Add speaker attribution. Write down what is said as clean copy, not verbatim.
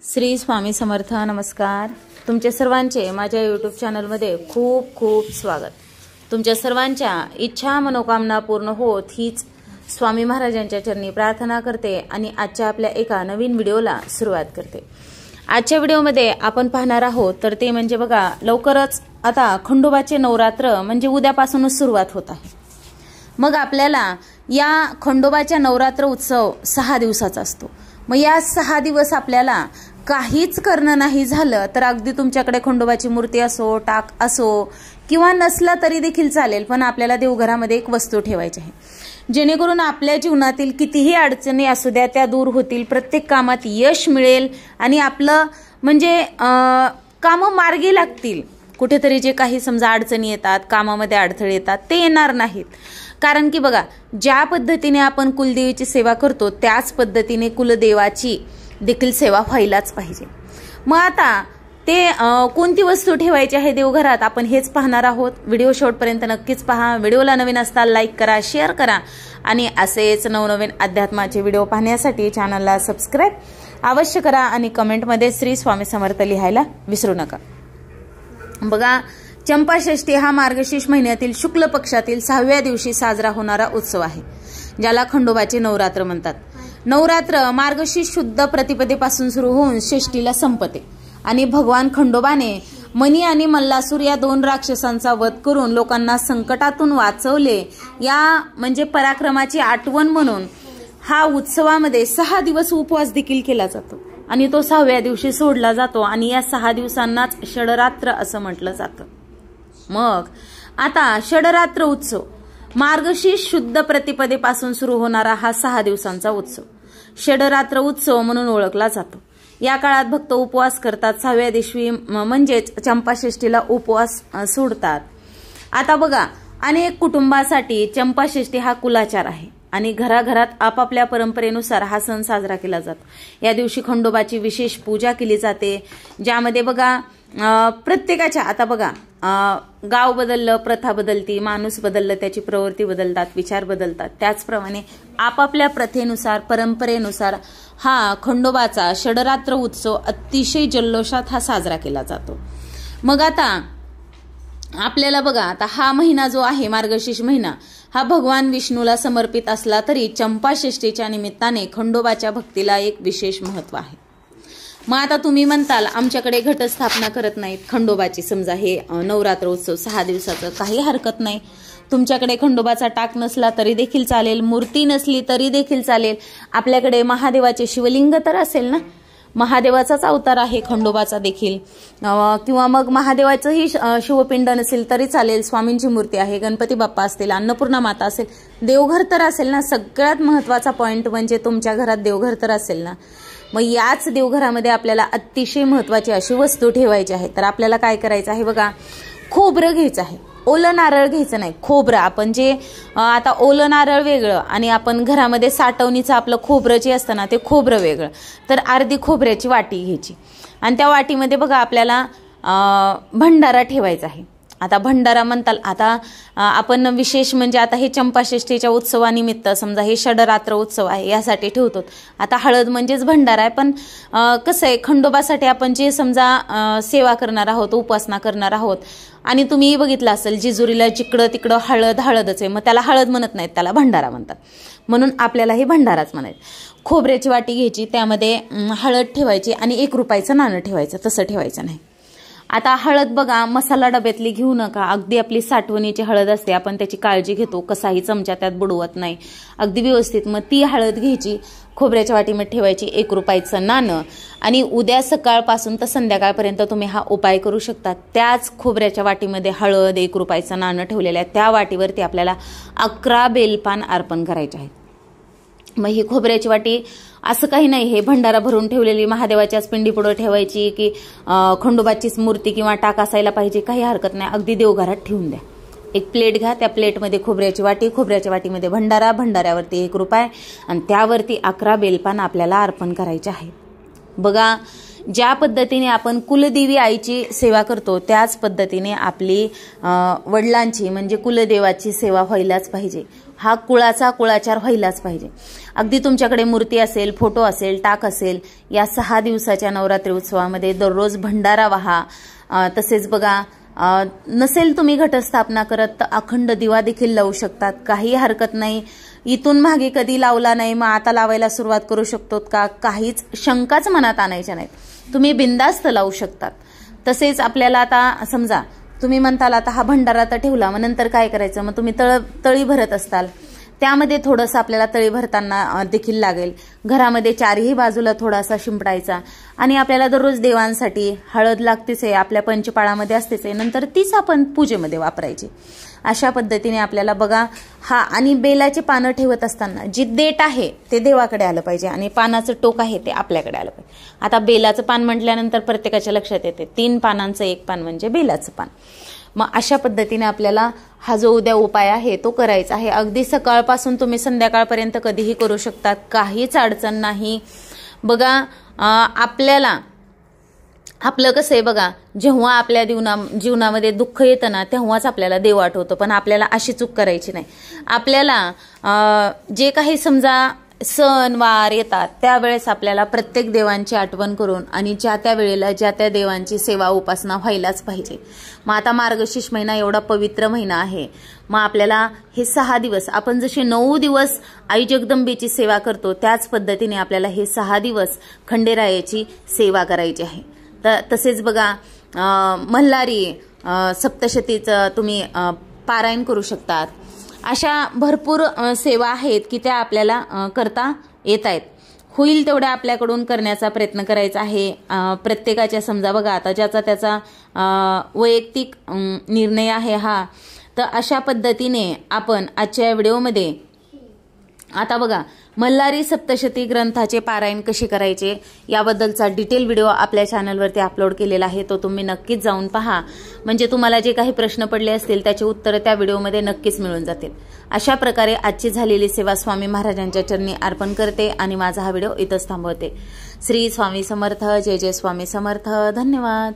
Speaker 1: श्री स्वामी समर्थ. नमस्कार. तुमच्या सर्वांचे माझ्या यूट्यूब चॅनलमध्ये खूप खूप स्वागत. तुमच्या सर्वांच्या इच्छा मनोकामना पूर्ण होत हीच स्वामी महाराजांच्या चरणी प्रार्थना करते आणि आजच्या आपल्या एका नवीन व्हिडिओला सुरुवात करते. आजच्या व्हिडिओमध्ये आपण पाहणार आहोत तर ते म्हणजे बघा, लवकरच आता खंडोबाचे नवरात्र म्हणजे उद्यापासूनच सुरुवात होत आहे. मग आपल्याला या खंडोबाच्या नवरात्र उत्सव 6 दिवसाचा असतो. मग या 6 दिवस आपल्याला काहीच करणं नाही झालं तर अगदी तुमच्याकडे खंडोबाची मूर्ती असो, टाक असो किंवा नसला तरी देखील चालेल, पण आपल्याला देवघरामध्ये एक वस्तू ठेवायची आहे, जेणेकरून आपल्या जीवनातील कितीही अडचणी असू द्या त्या दूर होतील, प्रत्येक कामात यश मिळेल आणि आपलं म्हणजे कामं मार्गी लागतील. कुठेतरी जे काही समजा अडचणी येतात, कामामध्ये अडथळे येतात ते येणार नाहीत. कारण की बघा, ज्या पद्धतीने आपण कुलदेवीची सेवा करतो त्याच पद्धतीने कुलदेवाची देखील सेवा व्हायलाच पाहिजे. मग आता ते कोणती वस्तू ठेवायची आहे देवघरात आपण हेच पाहणार आहोत. व्हिडिओ शेवटपर्यंत नक्कीच पहा. व्हिडिओला नवीन असताल लाईक करा, शेअर करा आणि असेच नवनवीन अध्यात्माचे व्हिडिओ पाहण्यासाठी चॅनलला सबस्क्राईब अवश्य करा आणि कमेंटमध्ये श्री स्वामी समर्थ लिहायला विसरू नका. बघा, चंपाषष्ठी हा मार्गशीर्ष महिन्यातील शुक्ल पक्षातील 6व्या दिवशी साजरा होणारा उत्सव आहे, ज्याला खंडोबाचे नवरात्र म्हणतात. नवरात्र मार्गशीर्ष शुद्ध प्रतिपदेपासून सुरू होऊन षष्टीला संपते आणि भगवान खंडोबाने मणी आणि मल्लासूर या 2 राक्षसांचा वध करून लोकांना संकटातून वाचवले या म्हणजे पराक्रमाची आठवण म्हणून हा उत्सवामध्ये 6 दिवस उपवास देखील केला जातो आणि तो 6व्या दिवशी सोडला जातो आणि या 6 दिवसांनाच षडरात्र असं म्हटलं जातं. मग आता षडरात्र उत्सव मार्गशीर्ष शुद्ध प्रतिपदेपासून सुरू होणारा हा 6 दिवसांचा उत्सव षडरात्र उत्सव म्हणून ओळखला जातो. या काळात भक्त उपवास करतात. 6व्या दिवशी म्हणजेच चंपाषष्ठीला उपवास सोडतात. आता बघा, अनेक कुटुंबासाठी चंपाषष्ठी हा कुलाचार आहे आणि घराघरात आपापल्या परंपरेनुसार हा सण साजरा केला जातो. या दिवशी खंडोबाची विशेष पूजा केली जाते, ज्यामध्ये बघा प्रत्येकाच्या आता बघा गाव बदललं, प्रथा बदलती, माणूस बदललं, त्याची प्रवृत्ती बदलतात, विचार बदलतात. त्याचप्रमाणे आपापल्या प्रथेनुसार परंपरेनुसार हा खंडोबाचा षडरात्र उत्सव अतिशय जल्लोषात हा साजरा केला जातो. मग आता आपल्याला बघा, आता हा महिना जो आहे मार्गशीर्ष महिना हा भगवान विष्णूला समर्पित असला तरी चंपाषष्ठीच्या निमित्ताने खंडोबाच्या भक्तीला एक विशेष महत्व आहे. मग आता तुम्ही म्हणताल आमच्याकडे घटस्थापना करत नाहीत खंडोबाची, समजा हे नवरात्र उत्सव 6 दिवसाचं, काही हरकत नाही. तुमच्याकडे खंडोबाचा टाक नसला तरी देखील चालेल, मूर्ती नसली तरी देखील चालेल. आपल्याकडे महादेवाचे शिवलिंग तर असेल ना, महादेवाचाच अवतार आहे खंडोबाचा देखील, किंवा मग महादेवाचंही शिवपिंड नसेल तरी चालेल, स्वामींची मूर्ती आहे, गणपती बाप्पा असतील, अन्नपूर्णा माता असेल, देवघर तर असेल ना. सगळ्यात महत्वाचा पॉइंट म्हणजे तुमच्या घरात देवघर तर असेल ना. मग याच देवघरामध्ये आपल्याला अतिशय महत्वाची अशी वस्तू ठेवायची आहे. तर आपल्याला काय करायचं आहे बघा, खोबरं घ्यायचं आहे. ओलं नारळ घ्यायचं नाही, खोबरं. आपण जे आता ओलं नारळ वेगळं आणि आपण घरामध्ये साठवणीचं आपलं खोबरं जे असतं ना ते खोबरं वेगळं. तर अर्धी खोबऱ्याची वाटी घ्यायची आणि त्या वाटीमध्ये बघा आपल्याला भंडारा ठेवायचा आहे. आता भंडारा म्हणताल, आता आपण विशेष म्हणजे आता हे चंपाषष्ठीच्या उत्सवानिमित्त समजा हे षडरात्र उत्सव आहे यासाठी ठेवतो. आता हळद म्हणजेच भंडारा आहे, पण कसं आहे खंडोबासाठी आपण जे समजा सेवा करणार आहोत, उपासना करणार आहोत आणि तुम्ही बघितलं असेल जेजुरीला जिकडं तिकडं हळदच आहे, मग त्याला हळद म्हणत नाहीत, त्याला भंडारा म्हणतात. म्हणून आपल्याला हे भंडाराच म्हणायचं. खोबऱ्याची वाटी घ्यायची, त्यामध्ये हळद ठेवायची आणि 1 रुपयाचं नाणं ठेवायचं, तसं ठेवायचं नाही. आता हळद बघा, मसाला डब्यातली घेऊ नका. अगदी आपली साठवणीची हळद असते, आपण त्याची काळजी घेतो, कसाही चमचा त्यात बुडवत नाही, अगदी व्यवस्थित. मग ती हळद घ्यायची, खोबऱ्याच्या वाटीमध्ये ठेवायची, 1 रुपयाचं नाणं आणि उद्या सकाळपासून तर संध्याकाळपर्यंत तुम्ही हा उपाय करू शकता. त्याच खोबऱ्याच्या वाटीमध्ये हळद, 1 रुपयाचं नाणं ठेवलेलं आहे, त्या वाटीवरती आपल्याला 11 बेलपान अर्पण करायचे आहेत. मग ही खोबऱ्याची वाटी असं काही नाही, हे भंडारा भरून ठेवलेली महादेवाच्याच पिंडी पुढे ठेवायची की खंडोबाचीच मूर्ती किंवा टाक असायला पाहिजे, काही हरकत नाही. अगदी देवघरात ठेवून द्या. एक प्लेट घ्या, त्या प्लेटमध्ये खोबऱ्याची वाटी, खोबऱ्याच्या वाटीमध्ये भंडारा, भंडाऱ्यावरती 1 रुपया आणि त्यावरती 11 बेलपान आपल्याला अर्पण करायचे आहे. बघा, ज्या पद्धतीने आपण कुलदेवी आईची सेवा करतो त्याच पद्धतीने आपली वडिलांची म्हणजे कुलदेवाची सेवा व्हायलाच पाहिजे. हा कुळाचार व्हायलाच पाहिजे. अगदी तुमच्याकडे मूर्ती असेल, फोटो असेल, टाक असेल, या 6 दिवसाच्या नवरात्री उत्सवामध्ये दररोज भंडारा वाहा. तसेच बघा, नसेल तुम्ही घटस्थापना करत तर अखंड दिवा देखील लावू शकतात, काही हरकत नाही. इथून मागे कधी लावला नाही, मग आता लावायला सुरुवात करू शकतो का, काहीच शंकाच मनात आणायच्या नाहीत. तुम्ही बिंदास्त लावू शकतात. तसेच आपल्याला आता समजा तुम्ही म्हणताल आता हा भंडारा तर ठेवला, मग नंतर काय करायचं, मग तुम्ही तळी भरत असताल, त्यामध्ये थोडंसं आपल्याला तळी भरताना देखील लागेल. घरामध्ये चारही बाजूला थोडासा शिंपडायचा. आणि आपल्याला दररोज देवांसाठी हळद लागतेच आहे, आपल्या पंचपाळामध्ये असतेच आहे, नंतर तीच आपण पूजेमध्ये वापरायची. अशा पद्धतीने आपल्याला बघा हा. आणि बेलाची पानं ठेवत असताना जी देठ आहे ते देवाकडे आलं पाहिजे आणि पानाचं टोक आहे ते आपल्याकडे आलं पाहिजे. आता बेलाचं पान म्हटल्यानंतर प्रत्येकाच्या लक्षात येते 3 पानांचं एक पान म्हणजे बेलाचं पान. मग अशा पद्धतीने आपल्याला हा जो उद्या उपाय आहे तो करायचा आहे. अगदी सकाळपासून तुम्ही संध्याकाळपर्यंत कधीही करू शकतात, काहीच अडचण नाही. बघा आपलं कसं आहे बघा, जेव्हा आपल्या जीवनामध्ये दुःख येतं ना तेव्हाच आपल्याला देव आठवतो. पण आपल्याला अशी चूक करायची नाही. आपल्याला जे काही समजा सण वार येतात त्यावेळेस आपल्याला प्रत्येक देवांची आठवण करून आणि ज्या त्या वेळेला ज्या त्या देवांची सेवा उपासना व्हायलाच पाहिजे. मग आता मार्गशीर्ष महिना एवढा पवित्र महिना आहे, मग आपल्याला हे 6 दिवस आपण जसे 9 दिवस आई जगदंबेची सेवा करतो त्याच पद्धतीने आपल्याला हे 6 दिवस खंडेरायाची सेवा करायची आहे. तसेच बघा मल्हारी सप्तशतीचं तुम्ही पारायण करू शकतात. अशा भरपूर सेवा आहेत की त्या आपल्याला करता येत आहेत. होईल तेवढ्या आपल्याकडून करण्याचा प्रयत्न करायचा आहे. प्रत्येकाच्या समजा बघा आता ज्याचा त्याचा वैयक्तिक निर्णय आहे हा. तर अशा पद्धतीने आपण आजच्या व्हिडिओमध्ये आता बघा मल्हारी सप्तशती ग्रंथाचे पारायण कसे करायचे याबद्दलचा डिटेल व्हिडिओ आपल्या चॅनलवरती अपलोड केलेला आहे, तो तुम्ही नक्कीच जाऊन पहा. म्हणजे तुम्हाला जे काही प्रश्न पडले असतील त्याची उत्तरं त्या व्हिडिओमध्ये नक्कीच मिळून जातील. अशा प्रकारे आजची झालेली सेवा स्वामी महाराजांच्या चरणी अर्पण करते आणि माझा हा व्हिडिओ इथंच थांबवते. श्री स्वामी समर्थ. जय जय स्वामी समर्थ. धन्यवाद.